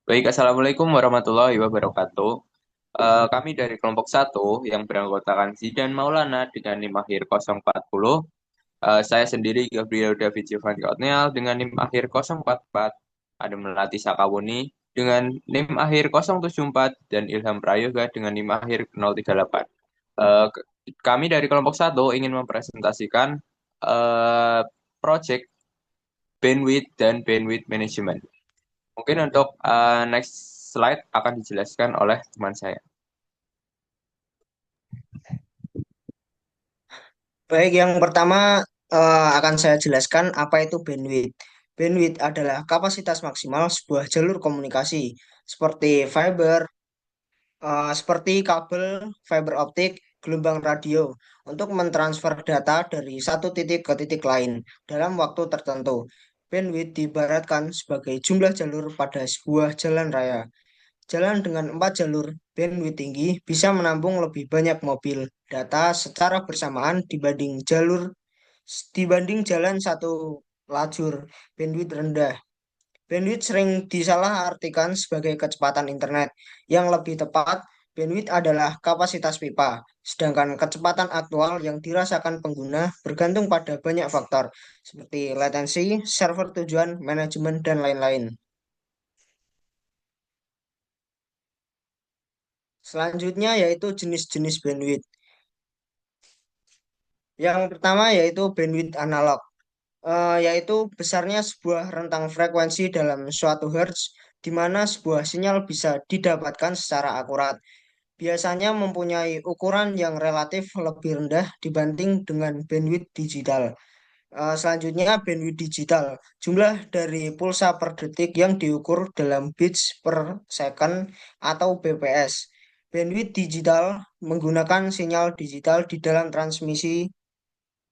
Baik, Assalamualaikum warahmatullahi wabarakatuh. Kami dari kelompok satu yang beranggotakan Zidan Maulana dengan NIM akhir 040. Saya sendiri Gabriel David Giovanni Otniel dengan NIM akhir 044. Ada Melati Sakawuni dengan NIM akhir 074 dan Ilham Prayoga dengan NIM akhir 038. Eh, k- Kami dari kelompok satu ingin mempresentasikan eh, project bandwidth dan bandwidth management. Mungkin untuk next slide akan dijelaskan oleh teman saya. Baik, yang pertama akan saya jelaskan apa itu bandwidth. Bandwidth adalah kapasitas maksimal sebuah jalur komunikasi seperti seperti kabel, fiber optik, gelombang radio untuk mentransfer data dari satu titik ke titik lain dalam waktu tertentu. Bandwidth diibaratkan sebagai jumlah jalur pada sebuah jalan raya. Jalan dengan 4 jalur bandwidth tinggi bisa menampung lebih banyak mobil data secara bersamaan dibanding jalan satu lajur bandwidth rendah. Bandwidth sering disalahartikan sebagai kecepatan internet. Yang lebih tepat, bandwidth adalah kapasitas pipa, sedangkan kecepatan aktual yang dirasakan pengguna bergantung pada banyak faktor, seperti latensi, server tujuan, manajemen, dan lain-lain. Selanjutnya yaitu jenis-jenis bandwidth. Yang pertama yaitu bandwidth analog, yaitu besarnya sebuah rentang frekuensi dalam suatu hertz, di mana sebuah sinyal bisa didapatkan secara akurat. Biasanya mempunyai ukuran yang relatif lebih rendah dibanding dengan bandwidth digital. Selanjutnya bandwidth digital, jumlah dari pulsa per detik yang diukur dalam bits per second atau bps. Bandwidth digital menggunakan sinyal digital di dalam transmisi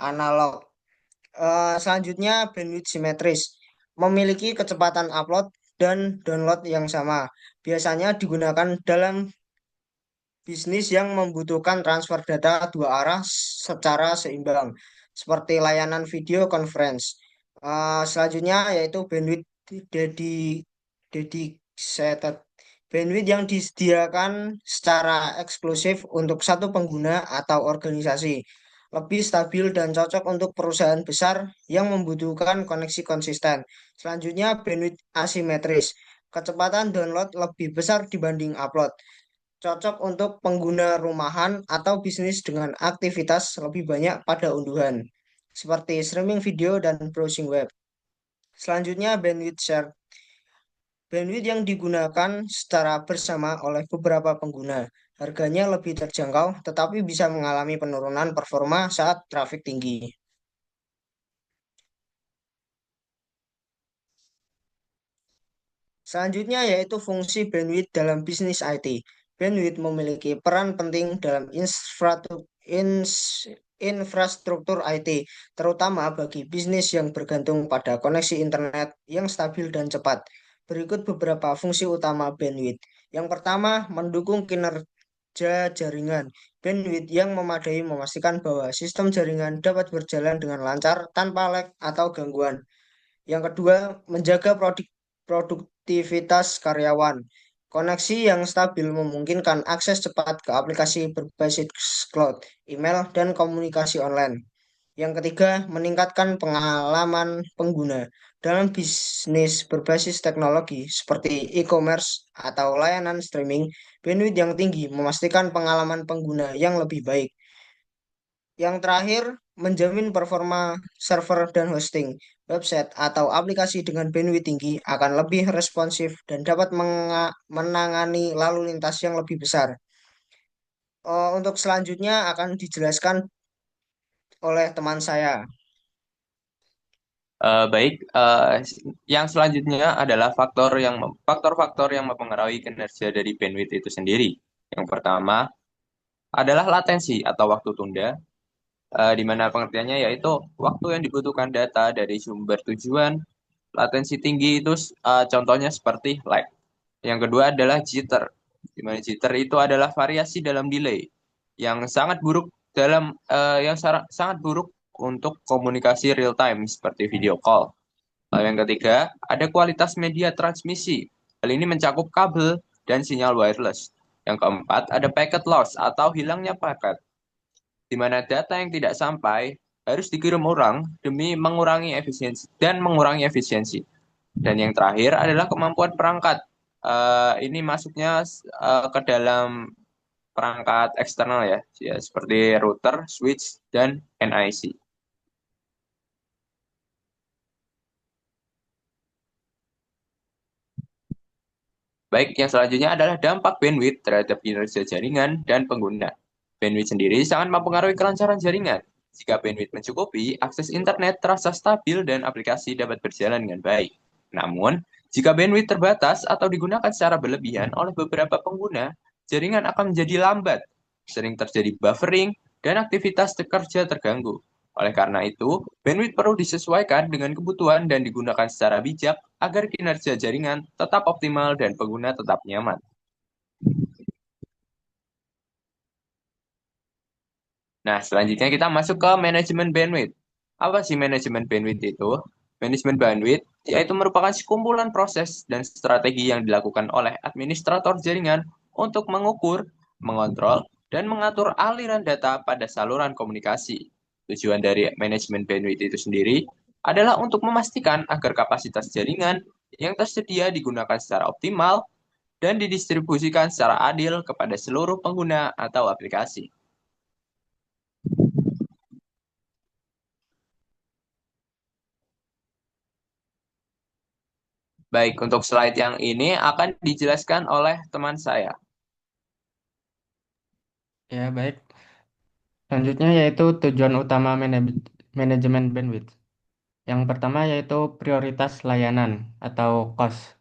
analog. Selanjutnya bandwidth simetris, memiliki kecepatan upload dan download yang sama. Biasanya digunakan dalam bisnis yang membutuhkan transfer data dua arah secara seimbang, seperti layanan video conference. Selanjutnya yaitu bandwidth dedi- dedicated. Bandwidth yang disediakan secara eksklusif untuk satu pengguna atau organisasi. Lebih stabil dan cocok untuk perusahaan besar yang membutuhkan koneksi konsisten. Selanjutnya bandwidth asimetris. Kecepatan download lebih besar dibanding upload, cocok untuk pengguna rumahan atau bisnis dengan aktivitas lebih banyak pada unduhan, seperti streaming video dan browsing web. Selanjutnya, bandwidth share. Bandwidth yang digunakan secara bersama oleh beberapa pengguna. Harganya lebih terjangkau, tetapi bisa mengalami penurunan performa saat traffic tinggi. Selanjutnya yaitu fungsi bandwidth dalam bisnis IT. Bandwidth memiliki peran penting dalam infrastruktur IT, terutama bagi bisnis yang bergantung pada koneksi internet yang stabil dan cepat. Berikut beberapa fungsi utama bandwidth. Yang pertama, mendukung kinerja jaringan. Bandwidth yang memadai memastikan bahwa sistem jaringan dapat berjalan dengan lancar tanpa lag atau gangguan. Yang kedua, menjaga produktivitas karyawan. Koneksi yang stabil memungkinkan akses cepat ke aplikasi berbasis cloud, email, dan komunikasi online. Yang ketiga, meningkatkan pengalaman pengguna. Dalam bisnis berbasis teknologi seperti e-commerce atau layanan streaming, bandwidth yang tinggi memastikan pengalaman pengguna yang lebih baik. Yang terakhir, menjamin performa server dan hosting. Website atau aplikasi dengan bandwidth tinggi akan lebih responsif dan dapat menangani lalu lintas yang lebih besar. Untuk selanjutnya akan dijelaskan oleh teman saya. Baik, yang selanjutnya adalah faktor-faktor yang mempengaruhi kinerja dari bandwidth itu sendiri. Yang pertama adalah latensi atau waktu tunda, di mana pengertiannya yaitu waktu yang dibutuhkan data dari sumber tujuan. Latensi tinggi itu contohnya seperti lag. Yang kedua adalah jitter, di mana jitter itu adalah variasi dalam delay yang sangat buruk sangat buruk untuk komunikasi real time seperti video call. Lalu yang ketiga, ada kualitas media transmisi. Hal ini mencakup kabel dan sinyal wireless. Yang keempat, ada packet loss atau hilangnya paket, di mana data yang tidak sampai harus dikirim orang demi mengurangi efisiensi dan mengurangi efisiensi. Dan yang terakhir adalah kemampuan perangkat. Ini masuknya ke dalam perangkat eksternal ya, ya seperti router, switch, dan NIC. Baik, yang selanjutnya adalah dampak bandwidth terhadap kinerja jaringan dan pengguna. Bandwidth sendiri sangat mempengaruhi kelancaran jaringan. Jika bandwidth mencukupi, akses internet terasa stabil dan aplikasi dapat berjalan dengan baik. Namun, jika bandwidth terbatas atau digunakan secara berlebihan oleh beberapa pengguna, jaringan akan menjadi lambat, sering terjadi buffering, dan aktivitas kerja terganggu. Oleh karena itu, bandwidth perlu disesuaikan dengan kebutuhan dan digunakan secara bijak agar kinerja jaringan tetap optimal dan pengguna tetap nyaman. Nah, selanjutnya kita masuk ke manajemen bandwidth. Apa sih manajemen bandwidth itu? Manajemen bandwidth yaitu merupakan sekumpulan proses dan strategi yang dilakukan oleh administrator jaringan untuk mengukur, mengontrol, dan mengatur aliran data pada saluran komunikasi. Tujuan dari manajemen bandwidth itu sendiri adalah untuk memastikan agar kapasitas jaringan yang tersedia digunakan secara optimal dan didistribusikan secara adil kepada seluruh pengguna atau aplikasi. Baik, untuk slide yang ini akan dijelaskan oleh teman saya. Ya, baik. Selanjutnya yaitu tujuan utama manajemen bandwidth. Yang pertama yaitu prioritas layanan atau cost.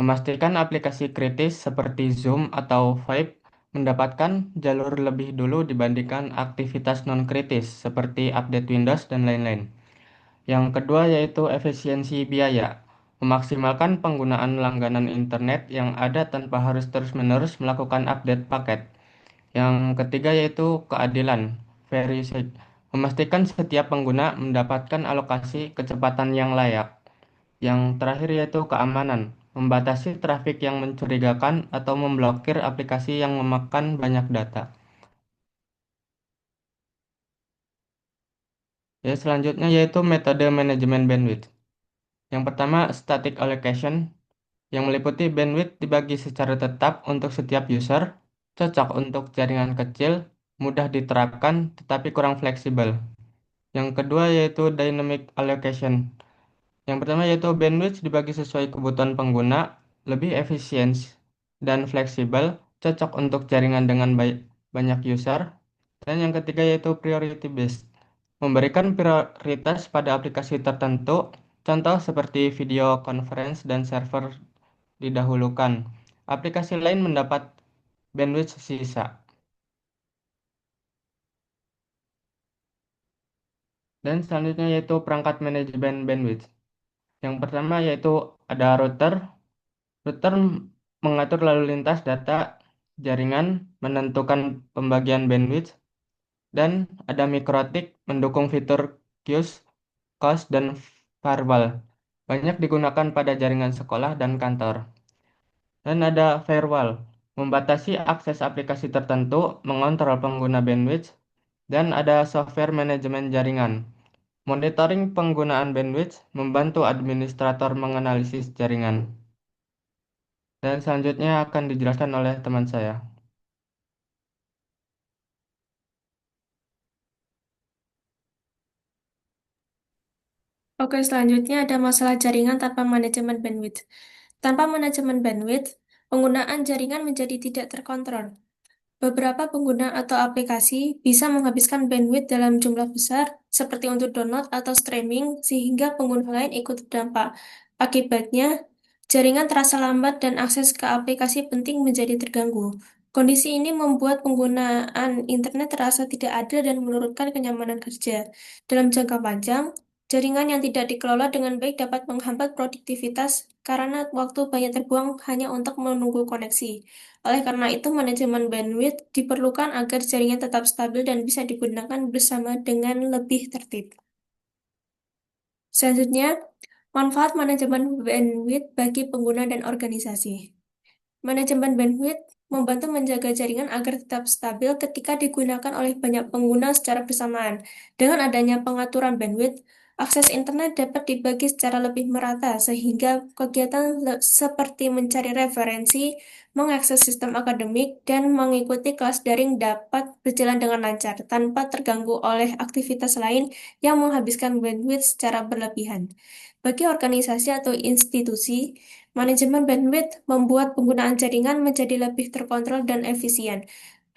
Memastikan aplikasi kritis seperti Zoom atau Vibe mendapatkan jalur lebih dulu dibandingkan aktivitas non-kritis seperti update Windows dan lain-lain. Yang kedua yaitu efisiensi biaya. Memaksimalkan penggunaan langganan internet yang ada tanpa harus terus-menerus melakukan update paket. Yang ketiga yaitu keadilan, fair usage. Memastikan setiap pengguna mendapatkan alokasi kecepatan yang layak. Yang terakhir yaitu keamanan, membatasi trafik yang mencurigakan atau memblokir aplikasi yang memakan banyak data. Ya, selanjutnya yaitu metode manajemen bandwidth. Yang pertama, static allocation, yang meliputi bandwidth dibagi secara tetap untuk setiap user, cocok untuk jaringan kecil, mudah diterapkan, tetapi kurang fleksibel. Yang kedua yaitu dynamic allocation. Yang pertama yaitu bandwidth dibagi sesuai kebutuhan pengguna, lebih efisien dan fleksibel, cocok untuk jaringan dengan banyak user. Dan yang ketiga yaitu priority based, memberikan prioritas pada aplikasi tertentu, contoh seperti video conference dan server didahulukan. Aplikasi lain mendapat bandwidth sisa. Dan selanjutnya yaitu perangkat manajemen bandwidth. Yang pertama yaitu ada router. Router mengatur lalu lintas data jaringan, menentukan pembagian bandwidth, dan ada MikroTik mendukung fitur queues, cache, dan firewall. Banyak digunakan pada jaringan sekolah dan kantor. Dan ada firewall, membatasi akses aplikasi tertentu, mengontrol pengguna bandwidth, dan ada software manajemen jaringan. Monitoring penggunaan bandwidth membantu administrator menganalisis jaringan. Dan selanjutnya akan dijelaskan oleh teman saya. Oke, selanjutnya ada masalah jaringan tanpa manajemen bandwidth. Tanpa manajemen bandwidth, penggunaan jaringan menjadi tidak terkontrol. Beberapa pengguna atau aplikasi bisa menghabiskan bandwidth dalam jumlah besar, seperti untuk download atau streaming, sehingga pengguna lain ikut terdampak. Akibatnya, jaringan terasa lambat dan akses ke aplikasi penting menjadi terganggu. Kondisi ini membuat penggunaan internet terasa tidak adil dan menurunkan kenyamanan kerja. Dalam jangka panjang, jaringan yang tidak dikelola dengan baik dapat menghambat produktivitas karena waktu banyak terbuang hanya untuk menunggu koneksi. Oleh karena itu, manajemen bandwidth diperlukan agar jaringan tetap stabil dan bisa digunakan bersama dengan lebih tertib. Selanjutnya, Manfaat manajemen bandwidth bagi pengguna dan organisasi. Manajemen bandwidth membantu menjaga jaringan agar tetap stabil ketika digunakan oleh banyak pengguna secara bersamaan. Dengan adanya pengaturan bandwidth, akses internet dapat dibagi secara lebih merata sehingga kegiatan seperti mencari referensi, mengakses sistem akademik, dan mengikuti kelas daring dapat berjalan dengan lancar tanpa terganggu oleh aktivitas lain yang menghabiskan bandwidth secara berlebihan. Bagi organisasi atau institusi, manajemen bandwidth membuat penggunaan jaringan menjadi lebih terkontrol dan efisien.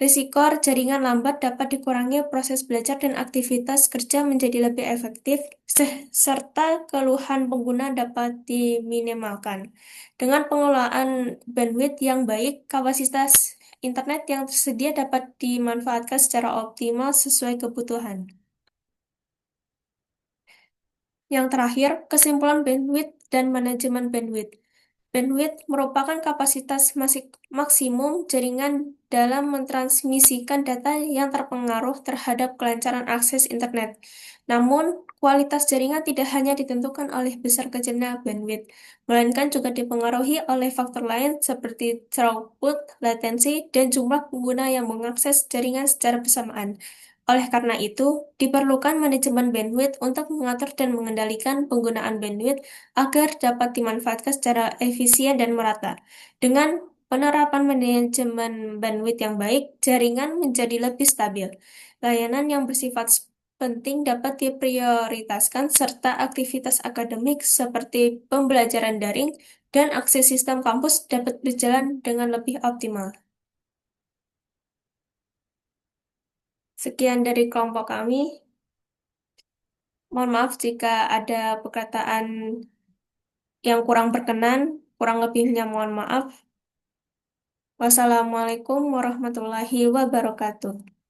Risiko jaringan lambat dapat dikurangi, proses belajar dan aktivitas kerja menjadi lebih efektif, serta keluhan pengguna dapat diminimalkan. Dengan pengelolaan bandwidth yang baik, kapasitas internet yang tersedia dapat dimanfaatkan secara optimal sesuai kebutuhan. Yang terakhir, kesimpulan bandwidth dan manajemen bandwidth. Bandwidth merupakan kapasitas maksimum jaringan dalam mentransmisikan data yang terpengaruh terhadap kelancaran akses internet. Namun, kualitas jaringan tidak hanya ditentukan oleh besar kecilnya bandwidth, melainkan juga dipengaruhi oleh faktor lain seperti throughput, latensi, dan jumlah pengguna yang mengakses jaringan secara bersamaan. Oleh karena itu, diperlukan manajemen bandwidth untuk mengatur dan mengendalikan penggunaan bandwidth agar dapat dimanfaatkan secara efisien dan merata. Dengan penerapan manajemen bandwidth yang baik, jaringan menjadi lebih stabil. Layanan yang bersifat penting dapat diprioritaskan serta aktivitas akademik seperti pembelajaran daring dan akses sistem kampus dapat berjalan dengan lebih optimal. Sekian dari kelompok kami. Mohon maaf jika ada perkataan yang kurang berkenan, kurang lebihnya mohon maaf. Wassalamualaikum warahmatullahi wabarakatuh.